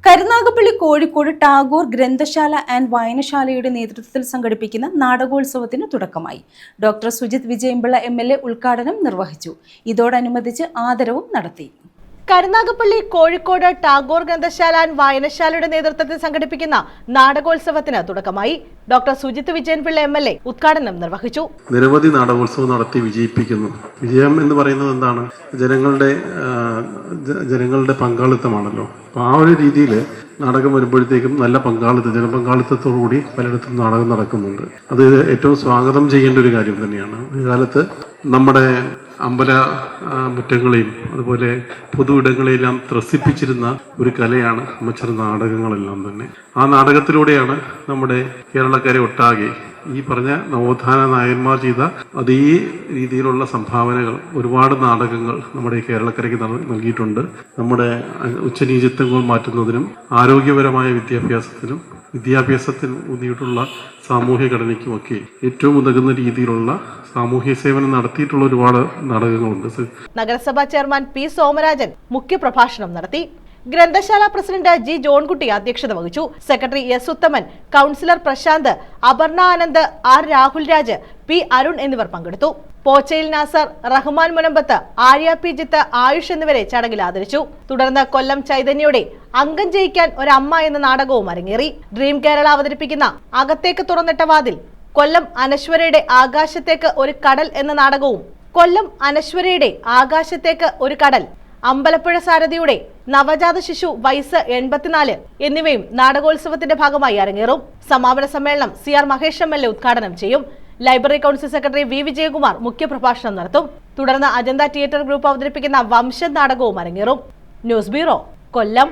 കരുനാഗപ്പള്ളി കോഴിക്കോട് ടാഗോർ ഗ്രന്ഥശാല ആൻഡ് വായനശാലയുടെ നേതൃത്വത്തിൽ സംഘടിപ്പിക്കുന്ന നാടകോത്സവത്തിന് തുടക്കമായി. ഡോക്ടർ സുജിത് വിജയൻപിള്ള MLA ഉദ്ഘാടനം നിർവഹിച്ചു. ഇതോടനുബന്ധിച്ച് ആദരവും നടത്തി. കരുനാഗപ്പള്ളി കോഴിക്കോട് ടാഗോർ ഗ്രന്ഥശാല ആൻഡ് വായനശാലയുടെ നേതൃത്വത്തിൽ സംഘടിപ്പിക്കുന്ന നാടകോത്സവത്തിന് തുടക്കമായി. ഡോക്ടർ സുജിത് വിജയൻപിള്ള MLA ഉദ്ഘാടനം നിർവഹിച്ചു. നിരവധി നാടകോത്സവം നടത്തി വിജയിപ്പിക്കുന്നു. വിജയം എന്ന് പറയുന്നത് എന്താണ്? ജനങ്ങളുടെ പങ്കാളിത്തമാണല്ലോ. അപ്പോൾ ആ ഒരു രീതിയിൽ നാടകം വരുമ്പോഴത്തേക്കും നല്ല ജനപങ്കാളിത്തത്തോടുകൂടി പലയിടത്തും നാടകം നടക്കുന്നുണ്ട്. അത് ഏറ്റവും സ്വാഗതം ചെയ്യേണ്ട ഒരു കാര്യം തന്നെയാണ്. ഒരു കാലത്ത് നമ്മുടെ അമ്പല മുറ്റങ്ങളെയും അതുപോലെ പൊതു ഇടങ്ങളെയെല്ലാം ത്രസിപ്പിച്ചിരുന്ന ഒരു കലയാണ് അമച്ചർ നാടകങ്ങളെല്ലാം തന്നെ. ആ നാടകത്തിലൂടെയാണ് നമ്മുടെ കേരളക്കരെ ഒട്ടാകെ ഈ പറഞ്ഞ നവോത്ഥാന നായന്മാർ ചെയ്ത അതേ രീതിയിലുള്ള സംഭാവനകൾ ഒരുപാട് നാടകങ്ങൾ നമ്മുടെ കേരളക്കരയ്ക്ക് നൽകിയിട്ടുണ്ട്. നമ്മുടെ ഉച്ചനീചത്വങ്ങൾ മാറ്റുന്നതിനും ആരോഗ്യപരമായ വിദ്യാഭ്യാസത്തിന് ഊന്നിയിട്ടുള്ള സാമൂഹ്യ ഘടനയ്ക്കുമൊക്കെ ഏറ്റവും ഉതകുന്ന രീതിയിലുള്ള സാമൂഹ്യ സേവനം നടത്തിയിട്ടുള്ള ഒരുപാട് നാടകങ്ങളുണ്ട്. നഗരസഭാ ചെയർമാൻ P. സോമരാജൻ മുഖ്യപ്രഭാഷണം നടത്തി. ഗ്രന്ഥശാല പ്രസിഡന്റ് G. ജോൺകുട്ടി അധ്യക്ഷത വഹിച്ചു. Secretary S. Uthaman, councillor Prashanth, Aparna Anand, R. Rahul Raj, P. Arun എന്നിവർ പങ്കെടുത്തു. പോച്ചയിൽ നാസർ, റഹ്മാൻ മുനമ്പത്ത്, ആര്യ P. ജിത്ത്, ആയുഷ് എന്നിവരെ ചടങ്ങിൽ ആദരിച്ചു. തുടർന്ന് കൊല്ലം ചൈതന്യയുടെ അംഗം ജയിക്കാൻ ഒരമ്മ എന്ന നാടകവും അരങ്ങേറി. ഡ്രീം കേരള അവതരിപ്പിക്കുന്ന അകത്തേക്ക് തുറന്നിട്ട വാതിൽ, കൊല്ലം അനശ്വരയുടെ ആകാശത്തേക്ക് ഒരു കടൽ എന്ന നാടകവും, കൊല്ലം അനശ്വരയുടെ ആകാശത്തേക്ക് ഒരു കടൽ, അമ്പലപ്പുഴ സാരഥിയുടെ നവജാത ശിശു വയസ്സ് 84 എന്നിവയും നാടകോത്സവത്തിന്റെ ഭാഗമായി അരങ്ങേറും. സമാപന സമ്മേളനം CR മഹേഷ് MLA ഉദ്ഘാടനം ചെയ്യും. Library council secretary V. Vijayakumar മുഖ്യപ്രഭാഷണം നടത്തും. തുടർന്ന് അജന്ത തിയേറ്റർ ഗ്രൂപ്പ് അവതരിപ്പിക്കുന്ന വംശം നാടകവും അരങ്ങേറും. ന്യൂസ് ബ്യൂറോ, കൊല്ലം.